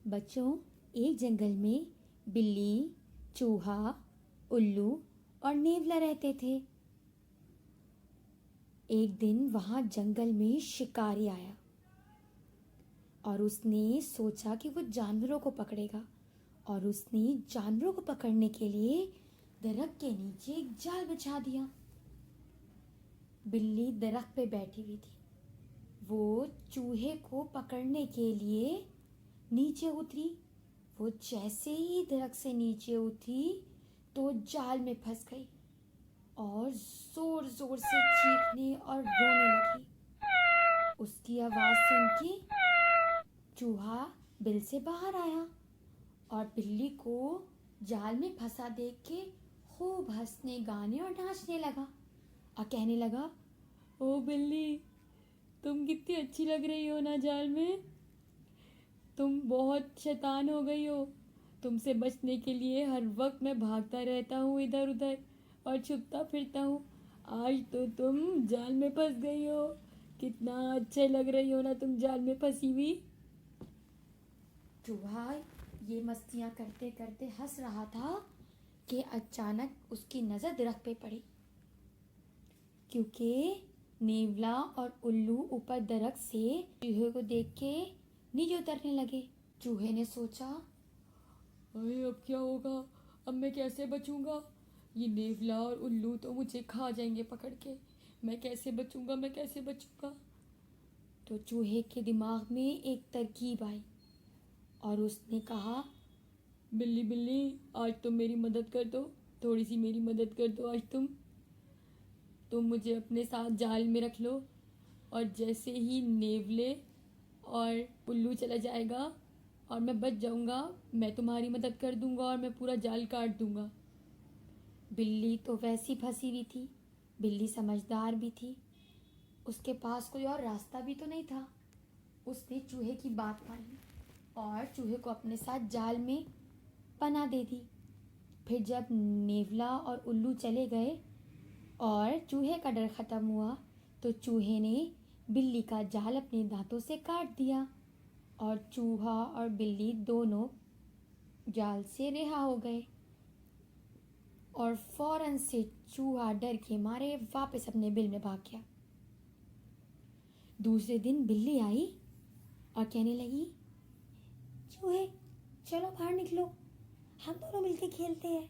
بچوں، ایک جنگل میں بلی، چوہا، الو اور نیولا رہتے تھے۔ ایک دن وہاں جنگل میں شکاری آیا اور اس نے سوچا کہ وہ جانوروں کو پکڑے گا، اور اس نے جانوروں کو پکڑنے کے لیے درخت کے نیچے ایک جال بچھا دیا۔ بلی درخت پہ بیٹھی ہوئی تھی، وہ چوہے کو پکڑنے کے لیے نیچے اتری۔ وہ جیسے ہی درخت سے نیچے اتری تو جال میں پھنس گئی اور زور زور سے چیخنے اور رونے لگی۔ اس کی آواز سن کے چوہا بل سے باہر آیا اور بلی کو جال میں پھنسا دیکھ کے خوب ہنسنے گانے اور ناچنے لگا اور کہنے لگا، او بلی، تم کتنی اچھی لگ رہی ہو نا جال میں، تم بہت شیطان ہو گئی ہو۔ تم سے بچنے کے لیے ہر وقت میں بھاگتا رہتا ہوں ادھر ادھر اور چھپتا پھرتا ہوں۔ آج تو تم جال میں پھنس گئی ہو، کتنا اچھے لگ رہی ہو نا تم جال میں پھنسی ہوئی۔ چوہا یہ مستیاں کرتے کرتے ہنس رہا تھا کہ اچانک اس کی نظر درخت پہ پڑی، کیونکہ نیولا اور الو اوپر درخت سے چوہے کو دیکھ کے نیچے اترنے لگے۔ چوہے نے سوچا، ارے اب کیا ہوگا، اب میں کیسے بچوں گا، یہ نیولا اور الو تو مجھے کھا جائیں گے پکڑ کے، میں کیسے بچوں گا، میں کیسے بچوں گا۔ تو چوہے کے دماغ میں ایک ترکیب آئی اور اس نے کہا، بلی بلی، آج تم میری مدد کر دو، تھوڑی سی میری مدد کر دو، آج تم مجھے اپنے ساتھ جال میں رکھ لو، اور جیسے ہی نیولے اور الو چلا جائے گا اور میں بچ جاؤں گا، میں تمہاری مدد کر دوں گا اور میں پورا جال کاٹ دوں گا۔ بلی تو ویسی پھنسی ہوئی تھی، بلی سمجھدار بھی تھی، اس کے پاس کوئی اور راستہ بھی تو نہیں تھا۔ اس نے چوہے کی بات مانی اور چوہے کو اپنے ساتھ جال میں پناہ دے دی۔ پھر جب نیولا اور الو چلے گئے اور چوہے کا ڈر ختم ہوا تو چوہے نے بلی کا جال اپنے دانتوں سے کاٹ دیا اور چوہا اور بلی دونوں جال سے رہا ہو گئے، اور فوراً سے چوہا ڈر کے مارے واپس اپنے بل میں بھاگ گیا۔ دوسرے دن بلی آئی اور کہنے لگی، چوہے چلو باہر نکلو، ہم دونوں مل کے کھیلتے ہیں،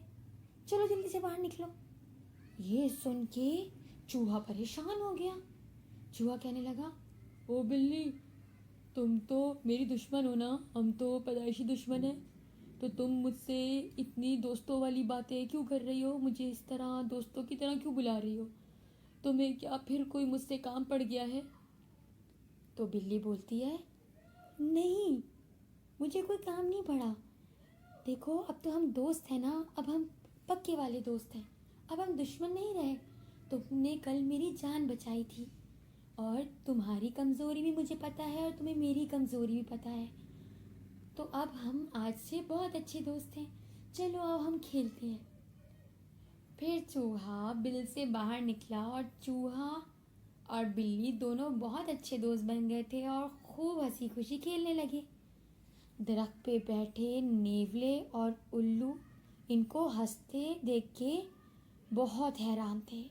چلو جلدی سے باہر نکلو۔ یہ سن کے چوہا پریشان ہو گیا۔ چوہا کہنے لگا، او بلی، تم تو میری دشمن ہو نا، ہم تو پیدائشی دشمن ہیں، تو تم مجھ سے اتنی دوستوں والی باتیں کیوں کر رہی ہو، مجھے اس طرح دوستوں کی طرح کیوں بلا رہی ہو، تمہیں کیا پھر کوئی مجھ سے کام پڑ گیا ہے؟ تو بلی بولتی ہے، نہیں، مجھے کوئی کام نہیں پڑا، دیکھو اب تو ہم دوست ہیں نا، اب ہم پکے والے دوست ہیں، اب ہم دشمن نہیں رہے، تم نے کل میری جان بچائی تھی اور تمہاری کمزوری بھی مجھے پتہ ہے اور تمہیں میری کمزوری بھی پتہ ہے، تو اب ہم آج سے بہت اچھے دوست ہیں، چلو اب ہم کھیلتے ہیں۔ پھر چوہا بل سے باہر نکلا اور چوہا اور بلی دونوں بہت اچھے دوست بن گئے تھے اور خوب ہنسی خوشی کھیلنے لگے۔ درخت پہ بیٹھے نیولے اور الو ان کو ہنستے دیکھ کے بہت حیران تھے۔